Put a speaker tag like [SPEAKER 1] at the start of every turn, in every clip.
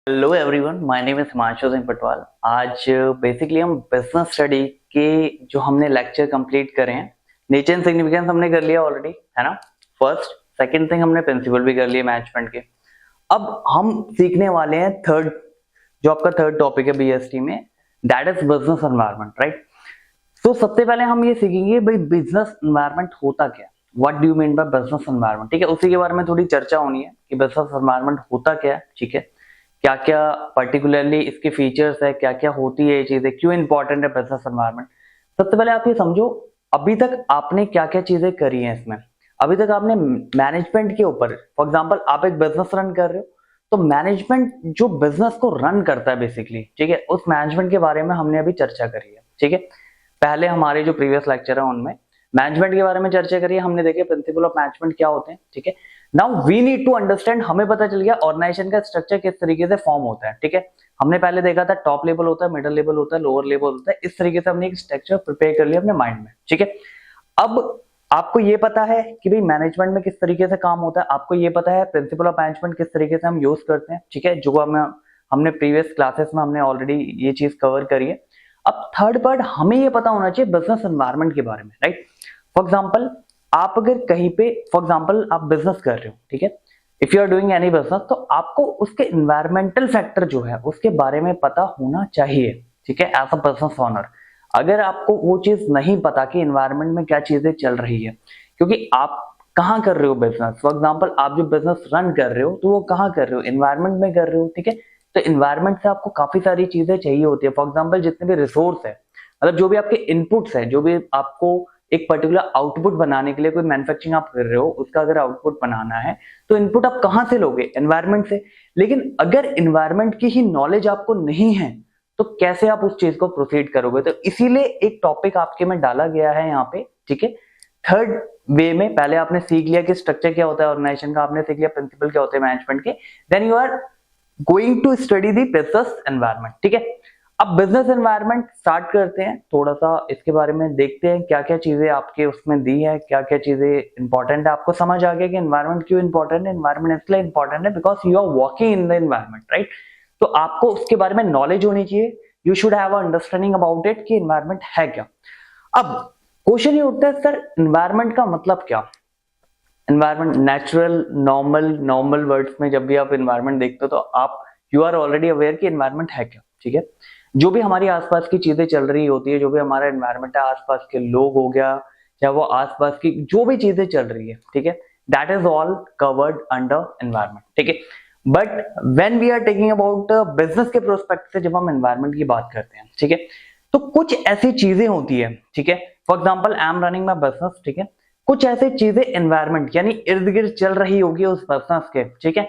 [SPEAKER 1] Hello everyone, my name is Himanshu Singh Patwal. आज basically हम business study के जो हमने लेक्चर कंप्लीट करे हैं, नेचर एंड सिग्निफिकेंस हमने कर लिया ऑलरेडी, है ना। फर्स्ट सेकंड थिंग हमने प्रिंसिपल भी कर लिए मैनेजमेंट के। अब हम सीखने वाले हैं थर्ड, जो आपका थर्ड टॉपिक है बीएसटी में, that is business environment, right. तो सबसे पहले हम ये सीखेंगे भाई बिजनेस एनवायरनमेंट होता क्या है, what do you mean by business environment, ठीक है। उसी के बारे में थोड़ी चर्चा होनी है कि बिजनेस एनवायरनमेंट होता क्या है, ठीक है, क्या क्या पर्टिकुलरली इसके फीचर्स है, क्या क्या होती है ये चीजें, क्यों इंपॉर्टेंट है बिजनेस एनवायरनमेंट। सबसे पहले आप ये समझो, अभी तक आपने क्या क्या चीजें करी हैं इसमें। अभी तक आपने मैनेजमेंट के ऊपर, फॉर एग्जांपल आप एक बिजनेस रन कर रहे हो, तो मैनेजमेंट जो बिजनेस को रन करता है बेसिकली, ठीक है, उस मैनेजमेंट के बारे में हमने अभी चर्चा करी है, ठीक है। पहले हमारे जो प्रीवियस लेक्चर है उनमें मैनेजमेंट के बारे में चर्चा करी है, हमने देखे प्रिंसिपल ऑफ मैनेजमेंट क्या होते हैं, ठीक है। Now we need to understand, हमें पता चल गया ऑर्गेनाइजेशन का स्ट्रक्चर किस तरीके से फॉर्म होता है, ठीक है। हमने पहले देखा था टॉप लेवल होता है, मिडिल लेवल होता है, लोअर लेवल होता है। इस तरीके से हमने एक स्ट्रक्चर प्रिपेयर कर लिया अपने माइंड में, ठीक है। अब आपको ये पता है कि भाई मैनेजमेंट में किस तरीके से काम होता है, आपको ये पता है प्रिंसिपल ऑफ मैनेजमेंट किस तरीके से हम यूज करते हैं, ठीक है, जो हमने प्रीवियस क्लासेस में हमने ऑलरेडी ये चीज कवर करी है। अब थर्ड पार्ट हमें ये पता होना चाहिए बिजनेस एनवायरनमेंट के बारे में, राइट। फॉर एग्जाम्पल आप अगर कहीं पे, फॉर एग्जाम्पल आप बिजनेस कर रहे हो, ठीक है, if you are doing any business, तो आपको उसके इन्वायरमेंटल फैक्टर जो है उसके बारे में पता होना चाहिए, ठीक है, एज अ बिजनेस ओनर। अगर आपको वो चीज नहीं पता कि इन्वायरमेंट में क्या चीजें चल रही है, क्योंकि आप कहाँ कर रहे हो बिजनेस, फॉर एग्जाम्पल आप जो बिजनेस रन कर रहे हो तो वो कहाँ कर रहे हो, इन्वायरमेंट में कर रहे हो, ठीक है। तो इन्वायरमेंट से आपको काफी सारी चीजें चाहिए होती है। फॉर एग्जाम्पल जितने भी रिसोर्स है, मतलब जो भी आपके इनपुट्स है, जो भी आपको एक पर्टिकुलर आउटपुट बनाने के लिए, कोई मैन्युफैक्चरिंग आप कर रहे हो, उसका अगर आउटपुट बनाना है तो इनपुट आप कहां से लोगे, एनवायरमेंट से। लेकिन अगर एनवायरमेंट की ही नॉलेज आपको नहीं है तो कैसे आप उस चीज को प्रोसीड करोगे। तो इसीलिए एक टॉपिक आपके में डाला गया है यहाँ पे, ठीक है। थर्ड वे में पहले आपने सीख लिया कि स्ट्रक्चर क्या होता है ऑर्गेनाइजेशन का, आपने सीख लिया प्रिंसिपल क्या होते हैं मैनेजमेंट के, then you are going to study the business environment, ठीक है। अब बिजनेस एनवायरनमेंट स्टार्ट करते हैं, थोड़ा सा इसके बारे में देखते हैं क्या क्या चीजें आपके उसमें दी है, क्या क्या चीजें इंपॉर्टेंट है। आपको समझ आ गया कि एनवायरनमेंट क्यों इंपॉर्टेंट है। एनवायरनमेंट इसलिए इंपॉर्टेंट है because you are working in the environment, right. तो आपको उसके बारे में नॉलेज होनी चाहिए, you should have understanding about it कि एनवायरनमेंट है क्या। अब क्वेश्चन ये उठता है, सर एनवायरनमेंट का मतलब क्या। एनवायरनमेंट नेचुरल, नॉर्मल वर्ड्स में जब भी आप एनवायरनमेंट देखते हो तो आप यू आर ऑलरेडी अवेयर कि एनवायरनमेंट है क्या, ठीक है। जो भी हमारी आसपास की चीजें चल रही होती है, जो भी हमारा एनवायरनमेंट है, आसपास के लोग हो गया, चाहे वो आसपास की जो भी चीजें चल रही है, ठीक है, that is all covered under environment, ठीक है। But when we are taking about business के प्रोस्पेक्ट से जब हम एनवायरनमेंट की बात करते हैं, ठीक है, तो कुछ ऐसी चीजें होती है, ठीक है। For example I am running my business, ठीक है, कुछ ऐसी चीजें एनवायरनमेंट यानी इर्द गिर्द चल रही होगी उस बिजनेस के, ठीक है,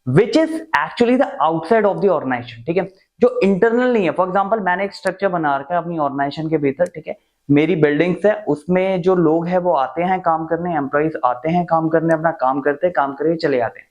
[SPEAKER 1] which is actually the outside of the organisation, ठीक है, जो इंटरनल नहीं है। फॉर एग्जाम्पल मैंने एक स्ट्रक्चर बना रखा है अपनी ऑर्गेनाइजेशन के भीतर, ठीक है, मेरी बिल्डिंग्स है, उसमें जो लोग हैं वो आते हैं काम करने, एम्प्लॉइज आते हैं काम करने, अपना काम करते हैं, काम करके चले जाते हैं।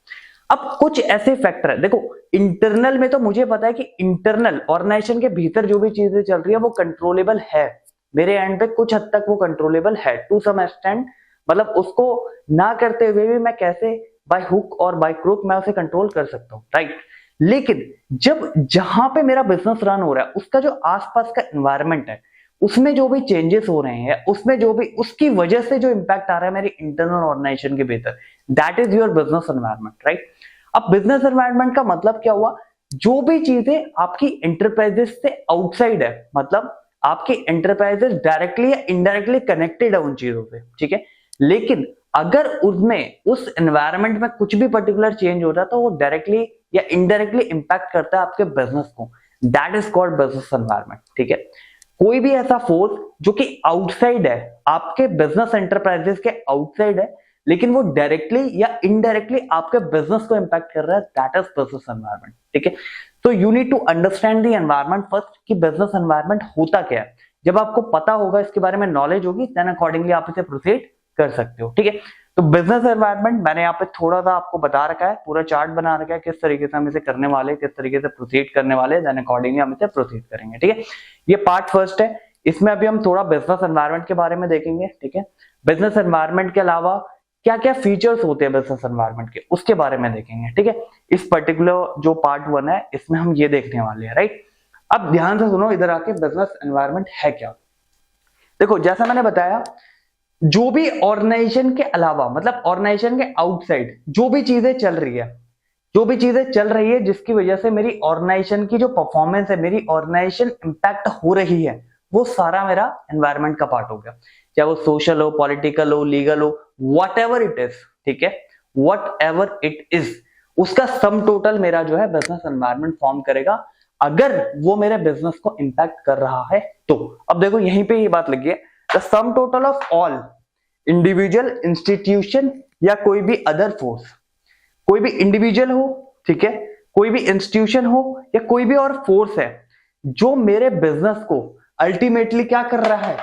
[SPEAKER 1] अब कुछ ऐसे फैक्टर है, देखो इंटरनल में तो मुझे पता है कि इंटरनल ऑर्गेनाइजेशन के भीतर जो भी चीजें चल रही है वो कंट्रोलेबल है, मेरे एंड पे कुछ हद तक वो कंट्रोलेबल है टू सम एक्सटेंट। मतलब उसको ना करते हुए भी मैं कैसे बाय हुक और बाय क्रूक मैं उसे कंट्रोल कर सकता हूं, राइट। लेकिन जब जहां पे मेरा बिजनेस रन हो रहा है उसका जो आसपास का एनवायरनमेंट है, उसमें जो भी चेंजेस हो रहे हैं, उसमें जो भी उसकी वजह से जो इंपैक्ट आ रहा है मेरे इंटरनल ऑर्गेनाइजेशन के भीतर, that is your business environment, right. अब बिजनेस एनवायरनमेंट का मतलब क्या हुआ, जो भी चीजें आपकी एंटरप्राइजेस से आउटसाइड है, मतलब आपकी एंटरप्राइजेस डायरेक्टली या इनडायरेक्टली कनेक्टेड है उन चीजों से, ठीक है। लेकिन अगर उसमें उस एनवायरनमेंट में कुछ भी पर्टिकुलर चेंज हो रहा है तो वो डायरेक्टली या इनडायरेक्टली इंपैक्ट करता है आपके बिजनेस को, that is called business environment, ठीक है। कोई भी ऐसा फोर्स जो कि आउटसाइड है, आपके बिजनेस एंटरप्राइजेस के आउटसाइड है, लेकिन वो डायरेक्टली या इनडायरेक्टली आपके बिजनेस को इंपैक्ट कर रहा है, दैट इज बिजनेस एनवायरनमेंट, ठीक है। तो you need to understand the environment first कि बिजनेस एनवायरनमेंट होता क्या है। जब आपको पता होगा, इसके बारे में नॉलेज होगी, देन अकॉर्डिंगली आप इसे प्रोसीड कर सकते हो, ठीक है। तो बिजनेस एनवायरनमेंट मैंने यहाँ पे थोड़ा सा आपको बता रखा है, पूरा चार्ट बना रखा है किस तरीके से हम इसे करने वाले, किस तरीके से प्रोसीड करने वाले, देन अकॉर्डिंगली हम इसे प्रोसीड करेंगे, ठीक है। ये पार्ट फर्स्ट है, इसमें अभी हम थोड़ा बिजनेस एनवायरनमेंट के बारे में देखेंगे, ठीक है। बिजनेस एनवायरनमेंट के अलावा क्या क्या फीचर्स होते हैं बिजनेस एनवायरनमेंट के, उसके बारे में देखेंगे। ठीक है, इस पर्टिकुलर जो पार्ट 1 है इसमें हम ये देखने वाले हैं, राइट। अब ध्यान से सुनो, इधर आके बिजनेस एनवायरनमेंट है क्या। देखो जैसा मैंने बताया, जो भी ऑर्गेनाइजेशन के अलावा, मतलब ऑर्गेनाइजेशन के आउटसाइड जो भी चीजें चल रही है, जो भी चीजें चल रही है जिसकी वजह से मेरी ऑर्गेनाइजेशन की जो परफॉर्मेंस है, मेरी ऑर्गेनाइजेशन इंपैक्ट हो रही है, वो सारा मेरा एनवायरनमेंट का पार्ट हो गया। चाहे वो सोशल हो, पॉलिटिकल हो, लीगल हो, वट एवर इट इज, ठीक है, वट एवर इट इज, उसका सम टोटल मेरा जो है बिजनेस एनवायरनमेंट फॉर्म करेगा, अगर वो मेरे बिजनेस को इंपैक्ट कर रहा है तो। अब देखो यहीं पे ये बात लगी है, the sum total of all individual, institution या कोई भी अदर फोर्स, कोई भी इंडिविजुअल हो, ठीक है, कोई भी इंस्टीट्यूशन हो या कोई भी और फोर्स है जो मेरे बिजनेस को अल्टीमेटली क्या कर रहा है,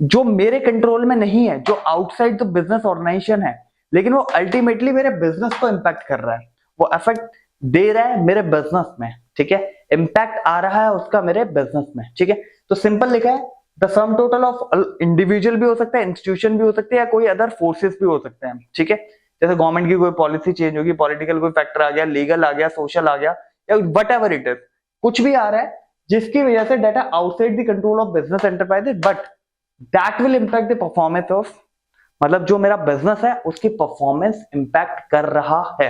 [SPEAKER 1] जो मेरे कंट्रोल में नहीं है, जो आउटसाइड द बिजनेस ऑर्गेनाइजेशन है, लेकिन वो अल्टीमेटली मेरे बिजनेस को इंपैक्ट कर रहा है, वो इफेक्ट दे रहा है मेरे बिजनेस में, ठीक है, इंपैक्ट आ रहा है उसका मेरे बिजनेस में, ठीक है। तो सिंपल लिखा है, the sum total of individual भी हो सकता है, इंस्टीट्यूशन भी हो सकते हैं, या कोई अदर फोर्सेस भी हो सकते हैं, ठीक है। जैसे गवर्नमेंट की कोई पॉलिसी चेंज होगी, पॉलिटिकल कोई फैक्टर आ गया, लीगल आ गया, सोशल आ गया, या वट एवर इट इज, कुछ भी आ रहा है जिसकी वजह से data outside the control of business enterprises, but that will impact the performance of, मतलब जो मेरा बिजनेस है उसकी परफॉर्मेंस इंपैक्ट कर रहा है,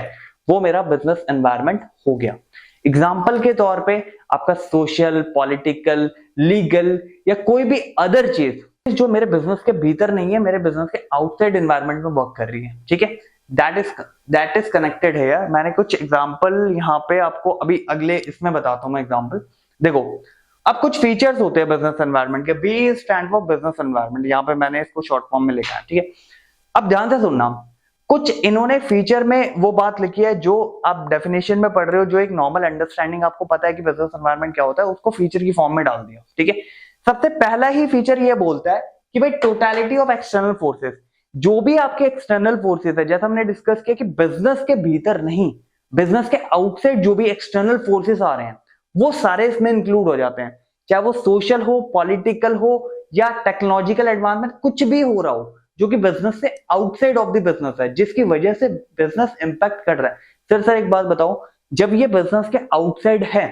[SPEAKER 1] वो मेरा बिजनेस एनवायरनमेंट हो गया। एग्जाम्पल के तौर पे आपका सोशल, पॉलिटिकल, लीगल या कोई भी अदर चीज जो मेरे बिजनेस के भीतर नहीं है, मेरे बिजनेस के आउटसाइड एनवायरनमेंट में वर्क कर रही है, ठीक है, दैट इज कनेक्टेड है यार। मैंने कुछ एग्जाम्पल यहाँ पे आपको अभी अगले इसमें बताता हूँ मैं एग्जाम्पल। देखो अब कुछ फीचर्स होते हैं बिजनेस एनवायरनमेंट के, B stand for business environment, यहाँ पे मैंने इसको शॉर्ट फॉर्म में लिखा है, ठीक है। अब ध्यान से सुनना, कुछ इन्होंने फीचर में वो बात लिखी है जो आप डेफिनेशन में पढ़ रहे हो, जो एक नॉर्मल अंडरस्टैंडिंग आपको पता है कि बिजनेस एनवायरनमेंट क्या होता है, उसको फीचर की फॉर्म में डाल दिया, ठीक है। सबसे पहला ही फीचर ये बोलता है कि भाई टोटलिटी ऑफ एक्सटर्नल फोर्सेस, जो भी आपके एक्सटर्नल फोर्सेस है, जैसा हमने डिस्कस किया कि बिजनेस के भीतर नहीं, बिजनेस के आउटसाइड जो भी एक्सटर्नल फोर्सेस आ रहे हैं वो सारे इसमें इंक्लूड हो जाते हैं, चाहे वो सोशल हो, पॉलिटिकल हो या टेक्नोलॉजिकल एडवांसमेंट, कुछ भी हो रहा हो जो कि बिजनेस से आउटसाइड ऑफ द बिजनेस है, जिसकी वजह से बिजनेस इंपैक्ट कर रहा है। सर एक बात बताओ, जब ये बिजनेस के आउटसाइड है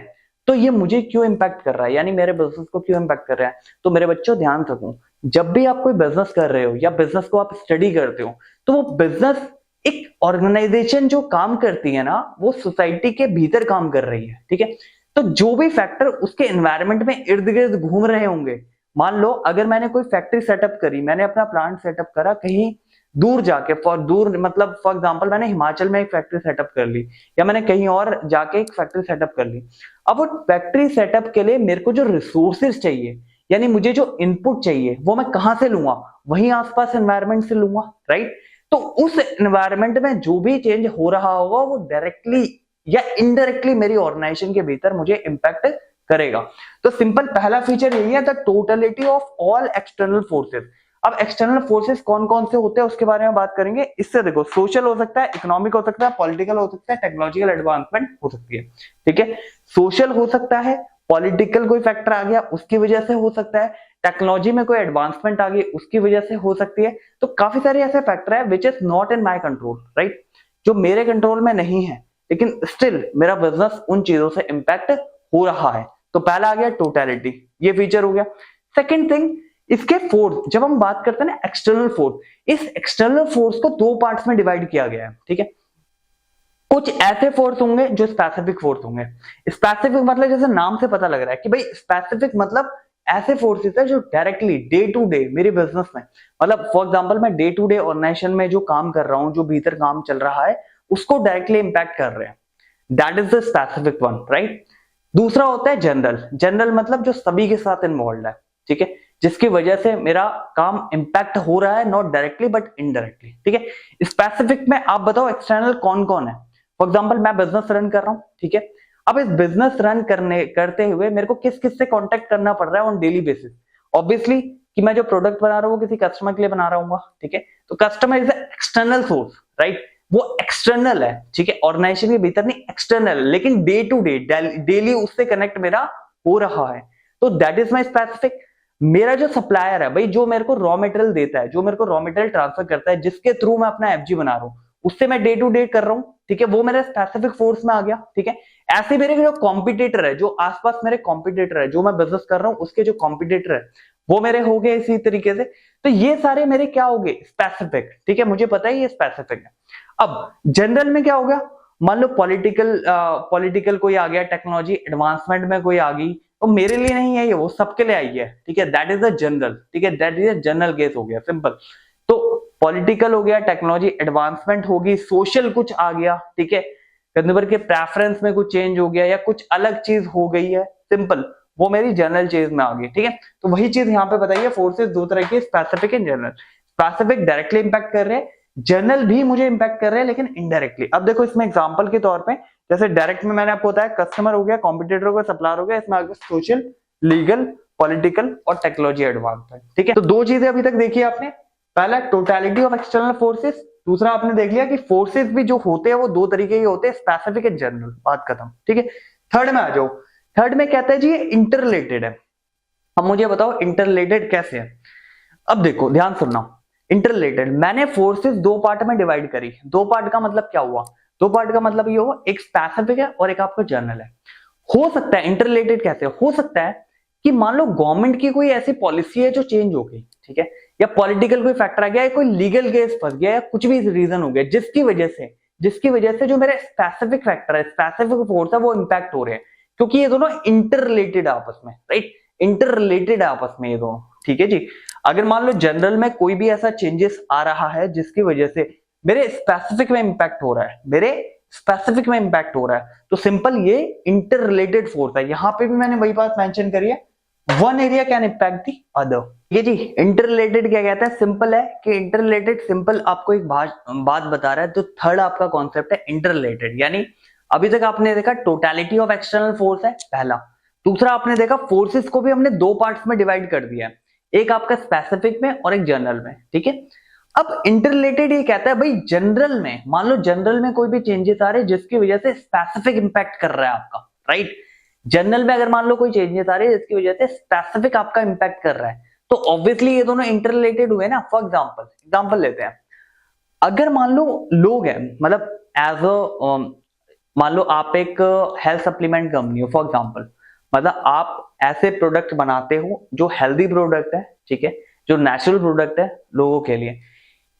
[SPEAKER 1] तो ये मुझे क्यों इंपैक्ट कर रहा है, यानी मेरे बिजनेस को क्यों इंपैक्ट कर रहा है। तो मेरे बच्चों ध्यान रखो, जब भी आप कोई बिजनेस कर रहे हो या बिजनेस को आप स्टडी करते हो, तो वो बिजनेस एक ऑर्गेनाइजेशन जो काम करती है ना, वो सोसाइटी के भीतर काम कर रही है, ठीक है। तो जो भी फैक्टर उसके एनवायरनमेंट में इर्द गिर्द घूम रहे होंगे, मान लो अगर मैंने कोई फैक्ट्री सेटअप करी, मैंने अपना प्लांट सेटअप करा कहीं दूर जाके, दूर मतलब फॉर एग्जांपल मैंने हिमाचल में एक फैक्ट्री सेटअप कर ली, या मैंने कहीं और जाके एक फैक्ट्री सेटअप कर ली। अब वो फैक्ट्री सेटअप के लिए मेरे को जो रिसोर्सेज चाहिए, यानी मुझे जो इनपुट चाहिए, वो मैं कहां से लूंगा, वहीं आसपास एनवायरनमेंट से लूंगा, राइट। तो उस एनवायरनमेंट में जो भी चेंज हो रहा होगा वो डायरेक्टली या इनडायरेक्टली मेरी ऑर्गेनाइजेशन के भीतर मुझे इंपैक्ट करेगा। तो सिंपल पहला फीचर यही है, the totality of all external forces. अब एक्सटर्नल फोर्सेस कौन कौन से होते हैं उसके बारे में बात करेंगे। इससे देखो, सोशल हो सकता है, इकोनॉमिक हो सकता है, पॉलिटिकल हो सकता है, टेक्नोलॉजिकल एडवांसमेंट हो सकती है, ठीक है। सोशल हो सकता है, पॉलिटिकल कोई फैक्टर आ गया उसकी वजह से हो सकता है, टेक्नोलॉजी में कोई एडवांसमेंट आ गई उसकी वजह से हो सकती है। तो काफी सारे ऐसे फैक्टर है which is not in my control, right, जो मेरे कंट्रोल में नहीं है, लेकिन स्टिल मेरा बिजनेस उन चीजों से इंपैक्ट हो रहा है। तो पहला आ गया टोटलिटी, ये फीचर हो गया। सेकंड थिंग, इसके फोर्स, जब हम बात करते हैं ना एक्सटर्नल फोर्स, इस एक्सटर्नल फोर्स को दो पार्ट्स में डिवाइड किया गया है, ठीक है। कुछ ऐसे फोर्स होंगे जो स्पेसिफिक फोर्स होंगे। स्पेसिफिक मतलब जैसे नाम से पता लग रहा है कि भाई स्पेसिफिक मतलब ऐसे फोर्सेस है जो डायरेक्टली डे टू डे मेरे बिजनेस में, मतलब फॉर एग्जांपल मैं डे टू डे ऑर्गेनाइजेशन में जो काम कर रहा हूं, जो भीतर काम चल रहा है, उसको डायरेक्टली इंपैक्ट कर रहे हैं, that is the specific one, right. दूसरा होता है जनरल। जनरल मतलब जो सभी के साथ इन्वॉल्व है, ठीक है, जिसकी वजह से मेरा काम इंपैक्ट हो रहा है, नॉट डायरेक्टली बट इनडायरेक्टली, ठीक है। स्पेसिफिक में आप बताओ एक्सटर्नल कौन कौन है। फॉर एग्जांपल मैं बिजनेस रन कर रहा हूं, ठीक है। अब इस बिजनेस रन करते हुए मेरे को किस किस से कांटेक्ट करना पड़ रहा है ऑन डेली बेसिस। ऑब्वियसली कि मैं जो प्रोडक्ट बना रहा हूँ किसी कस्टमर के लिए बना रहा हूँ, ठीक है। तो customer is external source, right, वो एक्सटर्नल है, ठीक है, ऑर्गेनाइजेशन के भीतर नहीं, एक्सटर्नल, लेकिन डे टू डे डेली उससे कनेक्ट मेरा हो रहा है, तो दैट इज माई स्पेसिफिक। मेरा जो सप्लायर है भाई, जो मेरे को रॉ मटेरियल देता है, जो मेरे को रॉ मटेरियल ट्रांसफर करता है, जिसके थ्रू मैं अपना एफजी बना रहा हूँ, उससे मैं डे टू डे कर रहा हूँ, ठीक है, वो मेरे स्पेसिफिक फोर्स में आ गया, ठीक है। ऐसे मेरे जो कॉम्पिटिटर है, जो आसपास मेरे कॉम्पिटिटर है, जो मैं बिजनेस कर रहा हूँ उसके जो कॉम्पिटिटर है, वो मेरे हो गए इसी तरीके से। तो ये सारे मेरे क्या हो गए, स्पेसिफिक, ठीक है, मुझे पता है ये स्पेसिफिक है। अब जनरल में क्या हो गया, मान लो पॉलिटिकल कोई आ गया, टेक्नोलॉजी एडवांसमेंट में कोई आ गई, तो मेरे लिए नहीं है ये, वो सबके लिए आई है, ठीक है, दैट इज अ जनरल, ठीक है, that is a general case हो गया, सिंपल। तो पॉलिटिकल हो गया, टेक्नोलॉजी एडवांसमेंट होगी, सोशल कुछ आ गया, ठीक है, कंज्यूमर के प्रेफरेंस में कुछ चेंज हो गया या कुछ अलग चीज हो गई है, सिंपल, वो मेरी जनरल चीज में आ गई, ठीक है। तो वही चीज यहाँ पे बताइए, फोर्सेस दो तरह की, specific and general. Specific directly impact कर रहे हैं, जनरल भी मुझे इंपैक्ट कर रहे हैं लेकिन इनडायरेक्टली। अब देखो इसमें एग्जांपल के तौर पे, जैसे डायरेक्ट में मैंने आपको बताया कस्टमर हो गया, कॉम्पिटिटर हो गया, सप्लायर हो गया, इसमें आगे सोशल, लीगल, पॉलिटिकल और टेक्नोलॉजी एडवांसमेंट, ठीक है। तो दो चीजें अभी तक देखी आपने, पहला टोटलिटी ऑफ एक्सटर्नल फोर्सेस, दूसरा आपने देख लिया कि फोर्सेस भी जो होते हैं वो दो तरीके के होते हैं, स्पेसिफिक एंड जनरल, बात खत्म, ठीक है। थर्ड में आ जाओ, थर्ड में कहता है जी ये इंटररिलेटेड है। अब मुझे बताओ इंटररिलेटेड कैसे है। अब देखो ध्यान सुनना, इंटररिलेटेड, मैंने फोर्सेस दो पार्ट में डिवाइड करी, दो पार्ट का मतलब क्या हुआ, दो पार्ट का मतलब ये हुआ एक स्पेसिफिक है और एक आपका जनरल है। हो सकता है इंटररिलेटेड कैसे हो सकता है कि मान लो गवर्नमेंट की कोई ऐसी पॉलिसी है जो चेंज हो गई, ठीक है, या पॉलिटिकल कोई फैक्टर आ गया, या कोई लीगल केस फंस गया, या कुछ भी रीजन हो गया जिसकी वजह से जो मेरे स्पेसिफिक फैक्टर है, स्पेसिफिक फोर्स है, वो इंपैक्ट हो रहे हैं, क्योंकि ये दोनों इंटररिलेटेड है आपस में, राइट, इंटररिलेटेड है आपस में ये दोनों, ठीक है जी। अगर मान लो जनरल में कोई भी ऐसा चेंजेस आ रहा है जिसकी वजह से मेरे स्पेसिफिक में इंपैक्ट हो रहा है, मेरे स्पेसिफिक में इंपैक्ट हो रहा है, तो सिंपल ये इंटररिलेटेड फोर्स है। यहां पे भी मैंने वही बात मेंशन करी है, one area can impact the other, ठीक है जी। इंटररिलेटेड क्या कहता है, सिंपल है कि इंटररिलेटेड, सिंपल आपको एक बात बता रहा है। तो थर्ड आपका कॉन्सेप्ट है इंटररिलेटेड, यानी अभी तक आपने देखा टोटलिटी ऑफ एक्सटर्नल फोर्स है पहला, दूसरा आपने देखा फोर्सेस को भी हमने दो पार्ट्स में डिवाइड कर दिया है, एक आपका स्पेसिफिक में और एक जनरल में, ठीक है। अब इंटररिलेटेड ये कहता है भाई जनरल में, मान लो जनरल में कोई भी चेंजेस आ रहे हैं जिसकी वजह से स्पेसिफिक इंपैक्ट कर रहा है आपका, राइट, जनरल में अगर मान लो कोई चेंजेस आ रही है जिसकी वजह से स्पेसिफिक आपका इंपैक्ट कर रहा है, तो ऑब्वियसली ये दोनों इंटररिलेटेड हुए ना। फॉर एग्जांपल लेते हैं, अगर मान लो लोग हैं, मतलब एज अ मान लो आप एक हेल्थ सप्लीमेंट कंपनी हो फॉर एग्जांपल, मतलब आप ऐसे प्रोडक्ट बनाते हो जो हेल्दी प्रोडक्ट है, ठीक है, जो नेचुरल प्रोडक्ट है लोगों के लिए।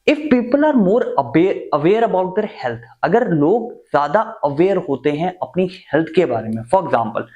[SPEAKER 1] If people are more aware about their health, अगर लोग ज्यादा अवेयर होते हैं अपनी हेल्थ के बारे में, फॉर एग्जांपल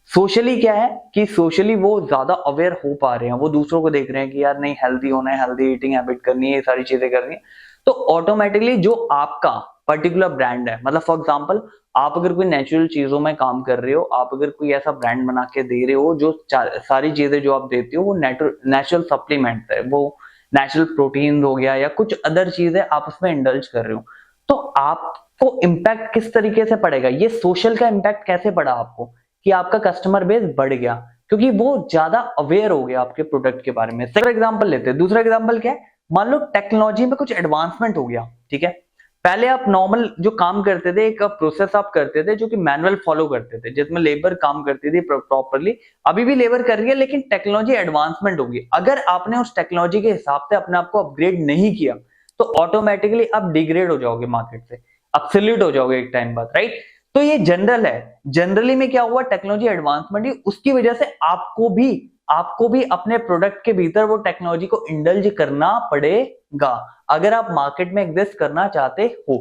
[SPEAKER 1] सोशली क्या है कि सोशली वो ज्यादा अवेयर हो पा रहे हैं, वो दूसरों को देख रहे हैं कि यार नहीं हेल्दी होना है, हेल्दी ईटिंग हैबिट करनी है, ये सारी चीजें करनी है, तो ऑटोमेटिकली जो आपका पर्टिकुलर ब्रांड है, मतलब फॉर एग्जांपल आप अगर कोई नेचुरल चीजों में काम कर रहे हो, आप अगर कोई ऐसा ब्रांड बना के दे रहे हो जो सारी चीजें जो आप देते हो वो नेचुरल सप्लीमेंट है, वो नेचुरल प्रोटीन हो गया या कुछ अदर चीजें आप उसमें इंडल्ज कर रहे हो, तो आपको इम्पैक्ट किस तरीके से पड़ेगा, ये सोशल का इम्पैक्ट कैसे पड़ा आपको कि आपका कस्टमर बेस बढ़ गया क्योंकि वो ज्यादा अवेयर हो गया आपके प्रोडक्ट के बारे में। सेकंड एग्जांपल लेते हैं, दूसरा एग्जांपल क्या है, मान लो टेक्नोलॉजी में कुछ एडवांसमेंट हो गया, ठीक है, पहले आप नॉर्मल जो काम करते थे, एक प्रोसेस आप करते थे जो कि मैनुअल फॉलो करते थे, जिसमें लेबर काम करती थी प्रॉपरली, अभी भी लेबर कर रही है, लेकिन टेक्नोलॉजी एडवांसमेंट होगी, अगर आपने उस टेक्नोलॉजी के हिसाब से अपने आप को अपग्रेड नहीं किया तो ऑटोमेटिकली आप डिग्रेड हो जाओगे मार्केट से, अब्सोल्यूट हो जाओगे एक टाइम बाद, राइट। तो ये जनरल है, जनरली में क्या हुआ, टेक्नोलॉजी एडवांसमेंट ही, उसकी वजह से आपको भी अपने प्रोडक्ट के भीतर वो टेक्नोलॉजी को इंडल्ज करना पड़ेगा अगर आप मार्केट में एग्जिस्ट करना चाहते हो,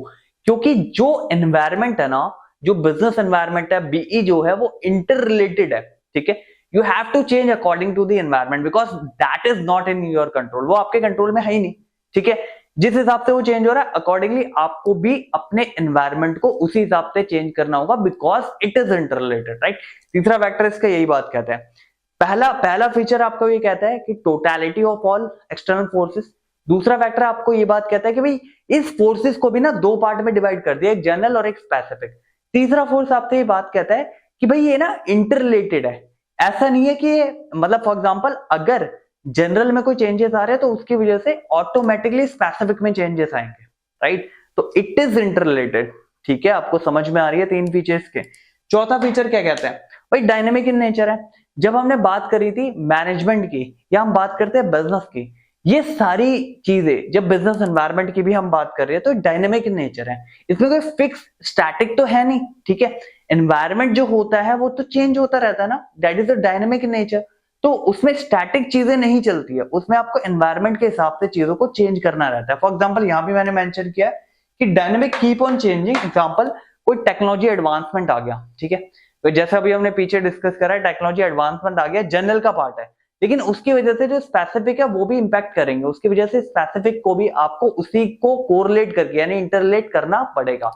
[SPEAKER 1] क्योंकि जो एनवायरमेंट है ना, जो बिजनेस एनवायरमेंट है, बीई जो है वो इंटर रिलेटेड है, ठीक है। You have to change according to the environment because that is not in your control, वो आपके कंट्रोल में है ही नहीं, ठीक है। जिस हिसाब से वो चेंज हो रहा है अकॉर्डिंगली आपको भी अपने एनवायरमेंट को उसी हिसाब से चेंज करना होगा because it is inter related, right. तीसरा फैक्टर इसका यही बात कहता है, पहला फीचर आपको ये कहता है कि totality of all external forces, दूसरा फैक्टर आपको ये बात कहता है कि भाई इस फोर्सेस को भी ना दो पार्ट में डिवाइड कर दिया, एक जनरल और एक स्पेसिफिक। तीसरा फोर्स आपसे ये बात कहता है कि भाई ये ना इंटर रिलेटेड है, ऐसा नहीं है कि मतलब फॉर एग्जांपल अगर जनरल में कोई चेंजेस आ रहे हैं तो उसकी वजह से ऑटोमेटिकली स्पेसिफिक में चेंजेस आएंगे, राइट। तो इट इज इंटर रिलेटेड, ठीक है, आपको समझ में आ रही है तीन फीचर्स के। चौथा फीचर क्या कहता है भाई, डायनेमिक इन नेचर है, जब हमने बात करी थी मैनेजमेंट की या हम बात करते हैं बिजनेस की, ये सारी चीजें जब बिजनेस एनवायरनमेंट की भी हम बात कर रहे हैं तो डायनेमिक नेचर है, इसमें कोई फिक्स स्टैटिक तो है नहीं, ठीक है। एनवायरनमेंट जो होता है वो तो चेंज होता रहता है ना, that is the dynamic nature. तो उसमें स्टैटिक चीजें नहीं चलती है, उसमें आपको एनवायरनमेंट के हिसाब से चीजों को चेंज करना रहता है। फॉर एग्जाम्पल यहाँ भी मैंने मेंशन किया है कि dynamic keep on changing. Example, कोई टेक्नोलॉजी एडवांसमेंट आ गया, ठीक है, तो जैसा अभी हमने पीछे डिस्कस करा है, टेक्नोलॉजी एडवांसमेंट आ गया, जनरल का पार्ट है, लेकिन उसकी वजह से जो स्पेसिफिक है वो भी इंपैक्ट करेंगे, उसकी वजह से स्पेसिफिक को भी आपको उसी को कोरिलेट करके यानी इंटरलेट करना पड़ेगा।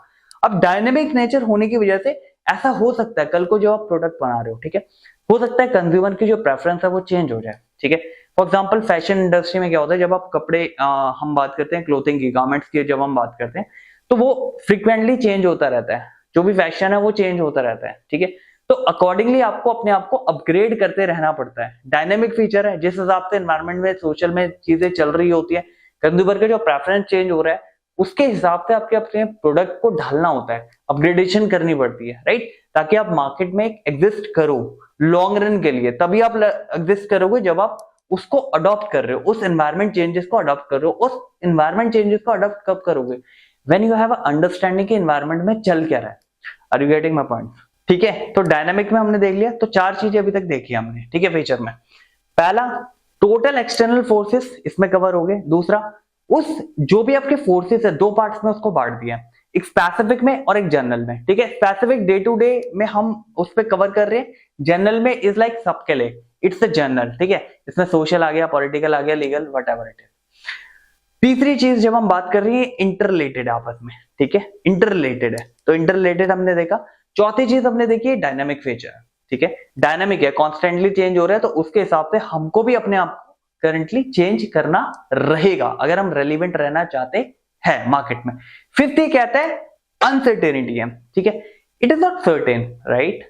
[SPEAKER 1] अब डायनेमिक नेचर होने की वजह से ऐसा हो सकता है कल को जो आप प्रोडक्ट बना रहे हो, ठीक है, हो सकता है कंज्यूमर की जो प्रेफरेंस है वो चेंज हो जाए, ठीक है। फॉर एग्जाम्पल फैशन इंडस्ट्री में क्या होता है, जब आप कपड़े हम बात करते हैं क्लोथिंग की, गारमेंट्स की जब हम बात करते हैं तो वो फ्रिक्वेंटली चेंज होता रहता है, जो भी फैशन है वो चेंज होता रहता है, ठीक है। तो अकॉर्डिंगली आपको अपने आप को अपग्रेड करते रहना पड़ता है। डायनेमिक फीचर है, जिस हिसाब से एनवायरनमेंट में सोशल में चीजें चल रही होती है, कंज्यूमर का जो प्रेफरेंस चेंज हो रहा है उसके हिसाब से आपके अपने प्रोडक्ट को ढालना होता है, अपग्रेडेशन करनी पड़ती है, राइट, ताकि आप मार्केट में एग्जिस्ट करो लॉन्ग रन के लिए। तभी आप एग्जिस्ट करोगे जब आप उसको अडॉप्ट कर रहे हो, उस एनवायरनमेंट चेंजेस को अडॉप्ट कर रहे हो। उस एनवायरनमेंट चेंजेस को अडॉप्ट कब करोगे, व्हेन यू हैव अंडरस्टैंडिंग कि एनवायरनमेंट में चल क्या रहा है। Are you getting my point? ठीक है, तो डायनामिक में हमने देख लिया, तो चार चीजें अभी तक देखी हमने, ठीक है, फीचर में। पहला, टोटल एक्सटर्नल फोर्सेस इसमें कवर हो गए। दूसरा, उस जो भी आपके फोर्सेस है दो पार्ट्स में उसको बांट दिया, एक स्पेसिफिक में और एक जनरल में, ठीक है। स्पेसिफिक डे टू डे में हम उस पर कवर कर रहे हैं, जनरल में इज लाइक सबके लिए, इट्स अ जनरल, ठीक है। इसमें सोशल आ गया, पॉलिटिकल आ गया, लीगल, व्हाटएवर इट इज। तीसरी चीज जब हम बात कर रही है, इंटररिलेटेड आपस में, ठीक है, इंटररिलेटेड है, तो इंटररिलेटेड हमने देखा। चौथी चीज हमने देखी है डायनामिक फीचर, ठीक है, डायनामिक है, कॉन्स्टेंटली चेंज हो रहा है, तो उसके हिसाब से हमको भी अपने आप करंटली चेंज करना रहेगा अगर हम रेलिवेंट रहना चाहते हैं मार्केट में। फिफ्थ ये कहता है अनसर्टेनिटी है, ठीक है, it is not certain, right,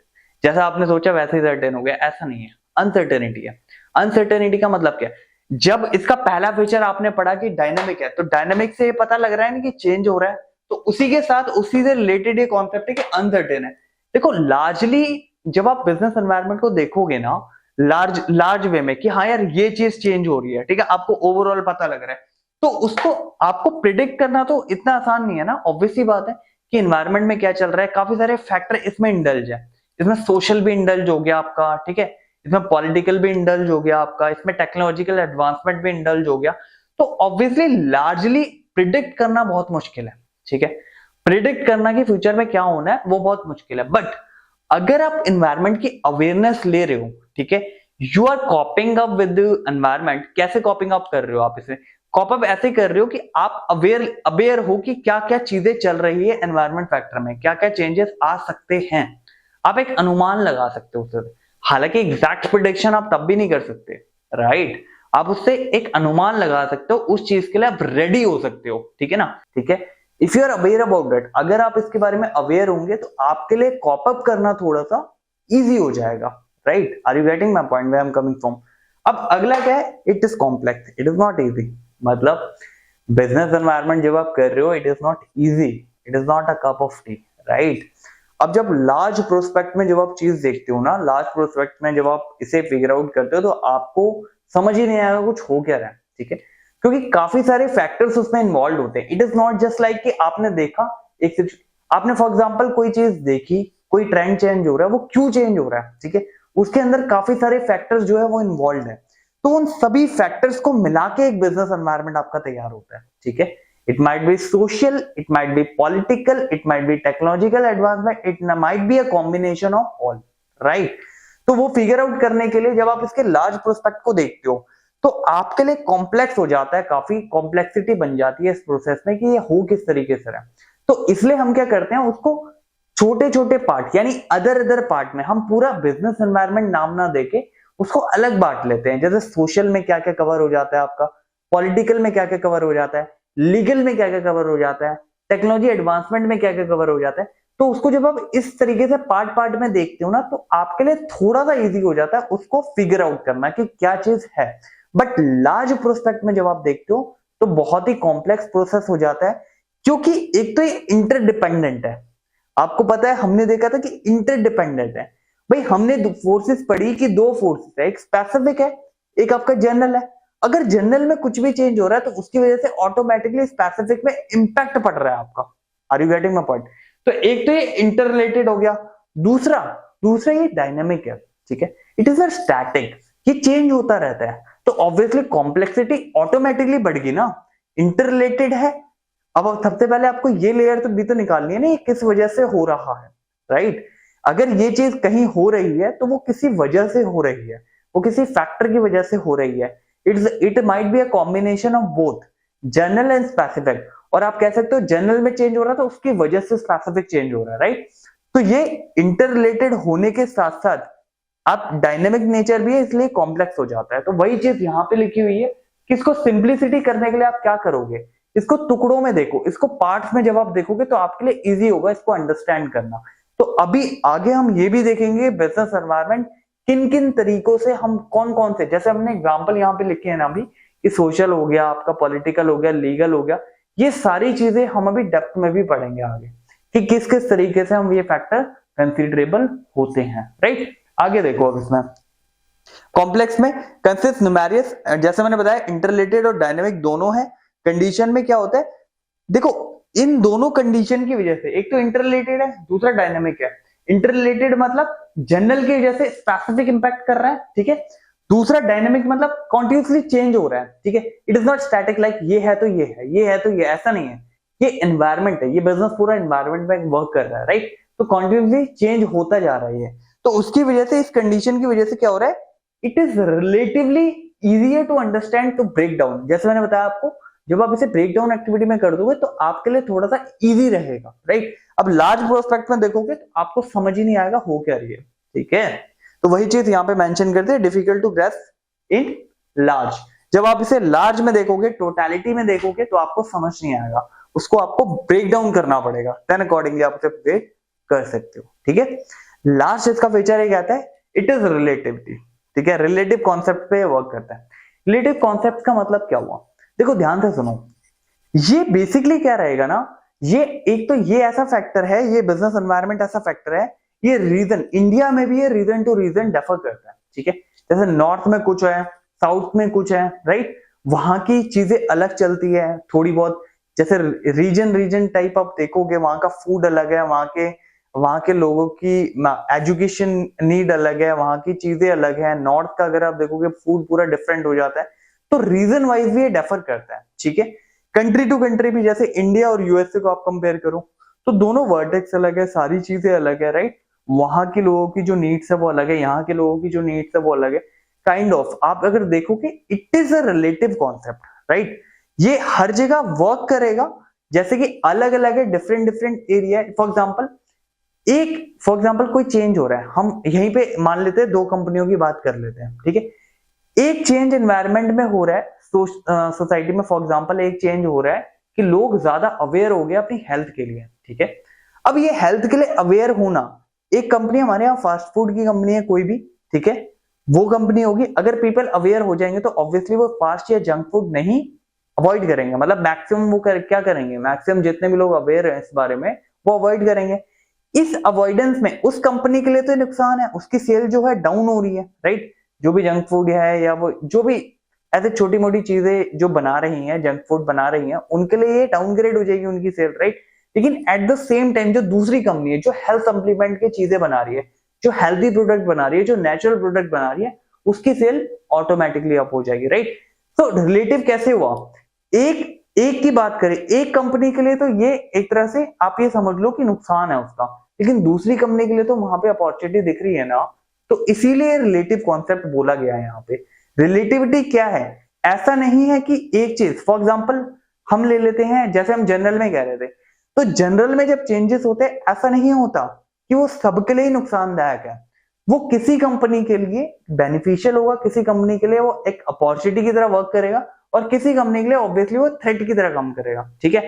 [SPEAKER 1] जैसा आपने सोचा वैसे ही सर्टेन हो गया, ऐसा नहीं है, अनसर्टेनिटी है। अनसर्टेनिटी का मतलब क्या है, जब इसका पहला फीचर आपने पढ़ा कि डायनामिक है, तो डायनामिक से ये पता लग रहा है ना कि चेंज हो रहा है, तो उसी के साथ उसी से रिलेटेड ये कॉन्सेप्ट है कि अनसर्टेन है। देखो लार्जली जब आप बिजनेस एनवायरनमेंट को देखोगे ना लार्ज वे में कि हाँ यार ये चीज चेंज हो रही है, ठीक है, आपको ओवरऑल पता लग रहा है, तो उसको आपको प्रिडिक्ट करना तो इतना आसान नहीं है ना। ऑब्वियसली बात है कि एनवायरनमेंट में क्या चल रहा है, काफी सारे फैक्टर इसमें इंडल्ज है, इसमें सोशल भी इंडल्ज हो गया आपका, ठीक है, इसमें पॉलिटिकल भी इंडल्ज हो गया आपका, इसमें टेक्नोलॉजिकल एडवांसमेंट भी इंडल्ज हो गया, तो ऑब्वियसली लार्जली प्रिडिक्ट करना बहुत मुश्किल है, ठीक है। प्रिडिक्ट करना कि फ्यूचर में क्या होना है वो बहुत मुश्किल है, बट अगर आप एनवायरनमेंट की अवेयरनेस ले रहे हो, ठीक है, you are coping up with environment. कैसे कॉपिंग अप कर रहे हो आप इसे, कॉप अप ऐसे कर रहे हो कि आप अवेयर हो कि क्या क्या चीजें चल रही है एनवायरनमेंट फैक्टर में, क्या क्या चेंजेस आ सकते हैं, आप एक अनुमान लगा सकते हो उससे। हालांकि एग्जैक्ट प्रिडिक्शन आप तब भी नहीं कर सकते, राइट, आप उससे एक अनुमान लगा सकते हो, उस चीज के लिए आप रेडी हो सकते हो, ठीक है ना, ठीक है। If you are aware about that, अगर आप इसके बारे में अवेयर होंगे तो आपके लिए कॉप अप करना थोड़ा सा इजी हो जाएगा, right. Are you getting my point where I am coming from? अब अगला क्या है, it is complex, it is not easy. मतलब बिजनेस एनवायरनमेंट जब आप कर रहे हो, it is not easy, it is not a cup of tea, right. अब जब लार्ज प्रोस्पेक्ट में जब आप चीज देखते हो ना, लार्ज प्रोस्पेक्ट में जब आप इसे फिगर आउट करते हो तो आपको समझ ही नहीं आएगा कुछ हो क्या रहा है, ठीक है, क्योंकि काफी सारे फैक्टर्स उसमें इन्वॉल्व होते हैं। It is not just like कि आपने देखा आपने फॉर एग्जांपल कोई चीज देखी, कोई ट्रेंड चेंज हो रहा है, वो क्यों चेंज हो रहा है, ठीक है, उसके अंदर काफी सारे फैक्टर्स जो है वो इन्वॉल्व है, तो उन सभी फैक्टर्स को मिला के एक बिजनेस एनवायरनमेंट आपका तैयार होता है, ठीक है। It might be social, it might be political, it might be technological advancement, it might be a combination of all, right? तो वो फिगर आउट करने के लिए जब आप इसके लार्ज प्रोस्पेक्ट को देखते हो तो आपके लिए कॉम्प्लेक्स हो जाता है, काफी कॉम्प्लेक्सिटी बन जाती है इस प्रोसेस में कि ये हो किस तरीके से रहा है। तो इसलिए हम क्या करते हैं, उसको छोटे छोटे पार्ट यानी अदर पार्ट में हम पूरा बिजनेस एनवायरनमेंट नाम ना देके उसको अलग बांट लेते हैं। जैसे सोशल में क्या क्या कवर हो जाता है आपका, पॉलिटिकल में क्या क्या कवर हो जाता है, लीगल में क्या क्या कवर हो जाता है, टेक्नोलॉजी एडवांसमेंट में क्या क्या कवर हो जाता है, तो उसको जब आप इस तरीके से पार्ट पार्ट में देखते हो ना तो आपके लिए थोड़ा सा इजी हो जाता है उसको फिगर आउट करना कि क्या चीज है। बट लार्ज प्रोस्पेक्ट में जब आप देखते हो तो बहुत ही कॉम्प्लेक्स प्रोसेस हो जाता है, क्योंकि एक तो ये इंटरडिपेंडेंट है, आपको पता है हमने देखा था कि इंटरडिपेंडेंट है,
[SPEAKER 2] भाई हमने फोर्सेस पढ़ी कि दो फोर्सेस है, एक स्पेसिफिक है, एक आपका जनरल है। अगर जनरल में कुछ भी चेंज हो रहा है तो उसकी वजह से ऑटोमेटिकली स्पेसिफिक में इंपैक्ट पड़ रहा है आपका। Are you getting my point? तो एक तो ये इंटर रिलेटेड हो गया, दूसरा दूसरा ये डायनामिक है, ठीक है, इट इज अ स्टैटिक, ये चेंज होता रहता है, तो ऑब्वियसली कॉम्प्लेक्सिटी ऑटोमेटिकली बढ़ गई ना, इंटर रिलेटेड है। अब सबसे पहले आपको ये लेयर तो भी तो निकालनी है ना, ये किस वजह से हो रहा है, राइट? अगर ये चीज कहीं हो रही है तो वो किसी वजह से हो रही है, वो किसी फैक्टर की वजह से हो रही है। It might be a combination of both general and specific. और आप कह सकते हो जनरल में चेंज हो रहा था उसकी वजह से स्पेसिफिक चेंज हो रहा है, राइट? तो ये इंटर रिलेटेड होने के साथ साथ आप डायनेमिक नेचर भी है, इसलिए कॉम्प्लेक्स हो जाता है। तो वही चीज यहाँ पे लिखी हुई है कि इसको सिंप्लिसिटी करने के लिए आप क्या करोगे, इसको टुकड़ों में देखो, इसको पार्ट्स में जब आप देखोगे तो आपके लिए इजी होगा इसको अंडरस्टैंड करना। तो अभी आगे हम ये भी देखेंगे बिजनेस एनवायरनमेंट किन किन तरीकों से, हम कौन कौन से, जैसे हमने एग्जांपल यहाँ पे लिखे हैं ना अभी कि सोशल हो गया, आपका पॉलिटिकल हो गया, लीगल हो गया, ये सारी चीजें हम अभी डेप्थ में भी पढ़ेंगे आगे कि किस किस तरीके से हम ये फैक्टर कंसीडरेबल होते हैं, राइट? आगे देखो अब इसमें कॉम्प्लेक्स में कंसिस्ट न्यूमेरियस, जैसे मैंने बताया इंटररिलेटेड और डायनेमिक दोनों है। कंडीशन में क्या होता है, देखो इन दोनों कंडीशन की वजह से, एक तो इंटररिलेटेड है, दूसरा डायनेमिक है। इंटररिलेटेड मतलब जनरल की वजह से स्पेसिफिक इंपैक्ट कर रहा है, ठीक है। दूसरा डायनेमिक मतलब कॉन्टिन्यूसली चेंज हो रहा है, ठीक है। It is not static like ये है तो ये है, ये है तो ये, ऐसा नहीं है। ये एनवायरमेंट है, ये बिजनेस पूरा एनवायरमेंट में वर्क कर रहा है, राइट? तो कॉन्टिन्यूसली चेंज होता जा रहा है। तो उसकी वजह से, इस कंडीशन की वजह से क्या हो रहा है, it is relatively easier to understand to break down. जैसे मैंने बताया आपको, जब आप इसे ब्रेक डाउन एक्टिविटी में कर दोगे तो आपके लिए थोड़ा सा इजी रहेगा, राइट? अब लार्ज प्रोस्पेक्ट में देखोगे तो आपको समझ ही नहीं आएगा हो क्या रही है, ठीक है। तो वही चीज यहाँ पे मेंशन करते हैं, difficult to grasp in large. जब आप इसे लार्ज में देखोगे, टोटलिटी में देखोगे तो आपको समझ नहीं आएगा, उसको आपको ब्रेक डाउन करना पड़ेगा, देन अकॉर्डिंगली आप उसे ब्रेक कर सकते हो, ठीक है। लास्ट इसका फीचर ये कहता है, इट इज रिलेटिविटी, ठीक है। रिलेटिव कॉन्सेप्ट पे वर्क करता है। रिलेटिव कॉन्सेप्ट का मतलब क्या हुआ, देखो ध्यान से सुनो, ये बेसिकली क्या रहेगा ना, ये एक तो ये ऐसा फैक्टर है, ये बिजनेस एनवायरनमेंट ऐसा फैक्टर है, ये रीजन, इंडिया में भी ये रीजन टू रीजन डिफर करता है, ठीक है। जैसे नॉर्थ में कुछ है, साउथ में कुछ है, राइट? वहां की चीजें अलग चलती है थोड़ी बहुत। जैसे रीजन रीजन टाइप आप देखोगे, वहां का फूड अलग है, वहां के लोगों की एजुकेशन नीड अलग है, वहां की चीजें अलग है। नॉर्थ का अगर आप देखोगे फूड पूरा डिफरेंट हो जाता है, तो रीजन वाइज भी ये डिफर करता है, ठीक है। कंट्री टू कंट्री भी, जैसे इंडिया और यूएसए को आप कंपेयर करो तो दोनों वर्टेक्स अलग है, सारी चीजें अलग है, राइट? वहां के लोगों की जो नीड्स है वो अलग है, यहाँ के लोगों की जो नीड्स है वो अलग है। काइंड ऑफ आप अगर देखोगे, it is a relative concept, right? ये हर जगह वर्क करेगा, जैसे कि अलग अलग है, different different area. For example कोई चेंज हो रहा है, हम यहीं पे मान लेते हैं, दो कंपनियों की बात कर लेते हैं, ठीक है। एक चेंज एनवायरनमेंट में हो रहा है, सोसाइटी में फॉर एग्जांपल एक चेंज हो रहा है कि लोग ज्यादा अवेयर हो गए अपनी हेल्थ के लिए, ठीक है। अब ये हेल्थ के लिए अवेयर होना, एक कंपनी हमारे यहाँ फास्ट फूड की कंपनी है कोई भी, ठीक है, वो कंपनी होगी, अगर पीपल अवेयर हो जाएंगे तो ऑब्वियसली वो फास्ट या जंक फूड नहीं अवॉइड करेंगे, मतलब मैक्सिमम वो क्या करेंगे, मैक्सिमम जितने भी लोग अवेयर है इस बारे में वो अवॉइड करेंगे। इस अवॉइडेंस में उस कंपनी के लिए तो नुकसान है, उसकी सेल जो है डाउन हो रही है, राइट? जो भी जंक फूड है या वो जो भी ऐसे छोटी मोटी चीजें जो बना रही हैं, जंक फूड बना रही हैं, उनके लिए ये डाउनग्रेड हो जाएगी उनकी सेल, राइट? लेकिन एट द सेम टाइम जो दूसरी कंपनी है जो हेल्थ सप्लीमेंट की चीजें बना रही है, जो हेल्दी प्रोडक्ट बना रही है, जो नेचुरल प्रोडक्ट बना रही है, उसकी सेल ऑटोमेटिकली अप हो जाएगी, राइट? तो रिलेटिव कैसे हुआ, एक की बात करें, एक कंपनी के लिए तो ये एक तरह से आप ये समझ लो कि नुकसान है उसका, लेकिन दूसरी कंपनी के लिए तो वहां पे अपॉर्चुनिटी दिख रही है ना, तो इसीलिए रिलेटिव कॉन्सेप्ट बोला गया है यहाँ पे। रिलेटिविटी क्या है, ऐसा नहीं है कि एक चीज, फॉर एग्जांपल हम ले लेते हैं, जैसे हम जनरल में कह रहे थे, तो जनरल में जब चेंजेस होते हैं ऐसा नहीं होता कि वो सबके लिए नुकसानदायक है, वो किसी कंपनी के लिए बेनिफिशियल होगा, किसी कंपनी के लिए वो एक अपॉर्चुनिटी की तरह वर्क करेगा, और किसी कंपनी के लिए ऑब्वियसली वो थ्रेट की तरह काम करेगा, ठीक है।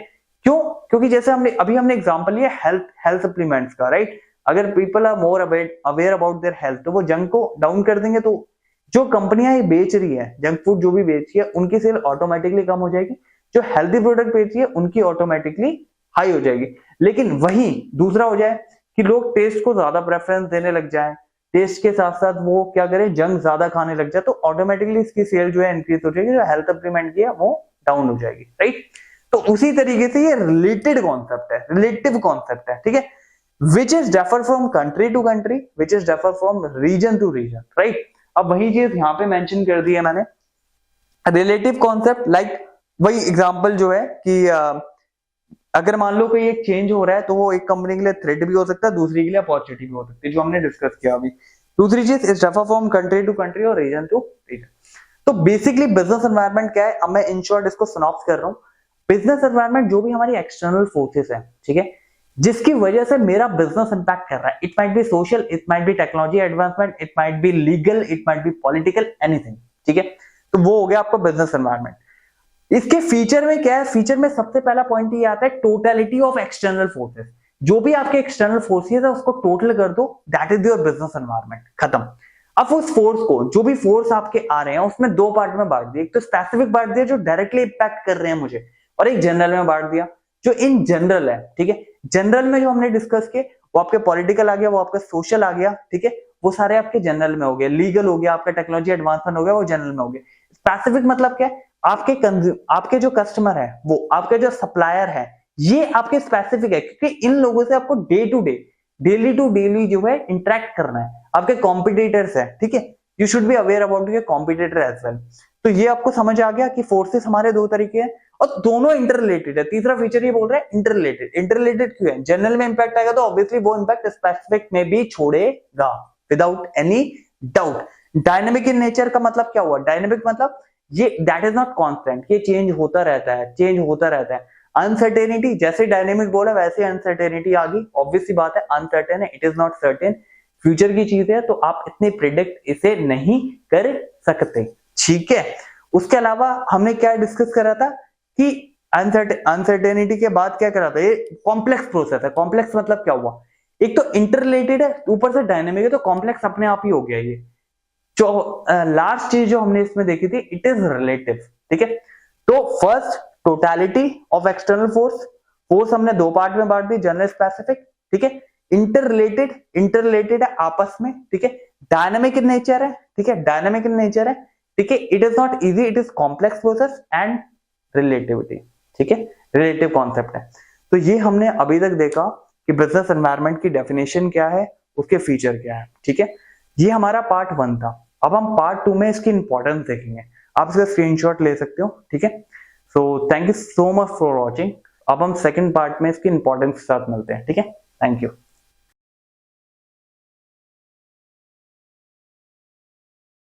[SPEAKER 2] क्यों? क्योंकि जैसे हमने एग्जांपल लिया हेल्थ सप्लीमेंट्स का, राइट? अगर people are more aware about their health तो वो जंक को डाउन कर देंगे, तो जो कंपनियां ये बेच रही है, जंक फूड जो भी बेच रही है, उनकी सेल ऑटोमेटिकली कम हो जाएगी, जो हेल्दी प्रोडक्ट बेच रही है उनकी ऑटोमेटिकली हाई हो जाएगी। लेकिन वही दूसरा हो जाए कि लोग टेस्ट को ज्यादा प्रेफरेंस देने लग जाए, टेस्ट के साथ साथ वो क्या करे, जंक ज्यादा खाने लग जाए, तो ऑटोमेटिकली इसकी सेल जो है इंक्रीज हो जाएगी, जो हेल्थ सप्लीमेंट की है वो डाउन हो जाएगी, राइट। तो उसी तरीके से ये रिलेटेड कॉन्सेप्ट है, रिलेटिव कॉन्सेप्ट है, ठीक है, which is differ from country to country, which is differ from region to region, right. अब वही चीज यहाँ पे मेंशन कर दी है मैंने, रिलेटिव कॉन्सेप्ट, लाइक वही एग्जांपल जो है कि अगर मान लो कोई एक चेंज हो रहा है तो वो एक कंपनी के लिए थ्रेट भी हो सकता है, दूसरी के लिए अपॉर्चुनिटी भी हो सकती है, जो हमने डिस्कस किया अभी। दूसरी चीज is differ from country to country और रीजन टू रीजन। तो बेसिकली बिजनेस एनवायरनमेंट क्या है, अब मैं इन शॉर्ट इसको सिनॉप्स कर रहा हूँ। बिजनेस एनवायरनमेंट जो भी हमारी एक्सटर्नल फोर्सेस है, ठीक है, जिसकी वजह से मेरा बिजनेस इंपैक्ट कर रहा है, it might be social, it might be technology advancement, it might be legal, it might be political, anything, ठीक है। तो वो हो गया आपका बिजनेस एनवायरनमेंट। इसके फीचर में क्या है, फीचर में सबसे पहला पॉइंट ये आता है टोटलिटी ऑफ एक्सटर्नल फोर्सेस। जो भी आपके एक्सटर्नल फोर्सेस है उसको टोटल कर दो, that is your business environment, खत्म। अब उस फोर्स को, जो भी फोर्स आपके आ रहे हैं उसमें दो पार्ट में बांट दिया, एक तो स्पेसिफिक बांट दिया जो डायरेक्टली इंपैक्ट कर रहे हैं मुझे, और एक जनरल में बांट दिया जो इन जनरल है, ठीक है। जनरल में जो हमने डिस्कस किए वो आपके पॉलिटिकल आ गया, वो आपका सोशल आ गया, ठीक है, वो सारे आपके जनरल में हो गए, लीगल हो गया, आपका टेक्नोलॉजी एडवांसमेंट हो गया, वो जनरल में हो गया। स्पेसिफिक मतलब क्या है, आपके जो कस्टमर है, वो आपके जो सप्लायर है, ये आपके स्पेसिफिक है, क्योंकि इन लोगों से आपको day to day, daily to daily जो है इंटरेक्ट करना है। आपके कॉम्पिटिटर्स है, ठीक है, you should be aware about your competitor as well. तो ये आपको समझ आ गया कि फोर्सेस हमारे दो तरीके हैं और दोनों इंटर रिलेटेड है। तीसरा फीचर ये बोल रहा है इंटर रिलेटेड। इंटर रिलेटेड क्यों है, जनरल में इंपैक्ट आएगा तो ऑब्वियसली वो इंपैक्ट स्पेसिफिक में भी छोड़ेगा, without any doubt. Dynamic in nature का मतलब क्या हुआ, डायनेमिक मतलब ये दैट इज नॉट कांस्टेंट, ये चेंज होता रहता है, चेंज होता रहता है। अनसर्टेनिटी, जैसे डायनेमिक बोला वैसे अनसर्टेनिटी आ गई, ऑब्वियस सी बात है, अनसर्टेन है, it is not certain, future की चीज है, तो आप इतने प्रिडिक्ट इसे नहीं कर सकते, ठीक है। उसके अलावा हमने क्या डिस्कस करा था कि अनसर्टेनिटी के बाद क्या करा था, ये कॉम्प्लेक्स प्रोसेस है। कॉम्प्लेक्स मतलब क्या हुआ, एक तो इंटररिलेटेड है, ऊपर से डायनेमिक है, तो कॉम्प्लेक्स अपने आप ही हो गया। ये जो लास्ट चीज जो हमने इसमें देखी थी, इट इज रिलेटिव, ठीक है। तो first totality of external force, force हमने दो पार्ट में बांट दी, जनरल स्पेसिफिक, ठीक है। इंटररिलेटेड है आपस में, ठीक है। डायनामिक इन नेचर है, ठीक है, डायनामिक इन नेचर है, ठीक है। It is not easy, it is complex process and relativity, ठीक है, रिलेटिव कॉन्सेप्ट है। तो ये हमने अभी तक देखा कि बिजनेस एनवायरनमेंट की डेफिनेशन क्या है, उसके फीचर क्या है, ठीक है। ये हमारा पार्ट 1 था। अब हम पार्ट 2 में इसकी इंपॉर्टेंस देखेंगे, आप इसका स्क्रीनशॉट ले सकते हो, ठीक है। So thank you so much for watching. अब हम सेकंड पार्ट में इसकी इंपॉर्टेंस के साथ मिलते हैं, ठीक है। Thank you.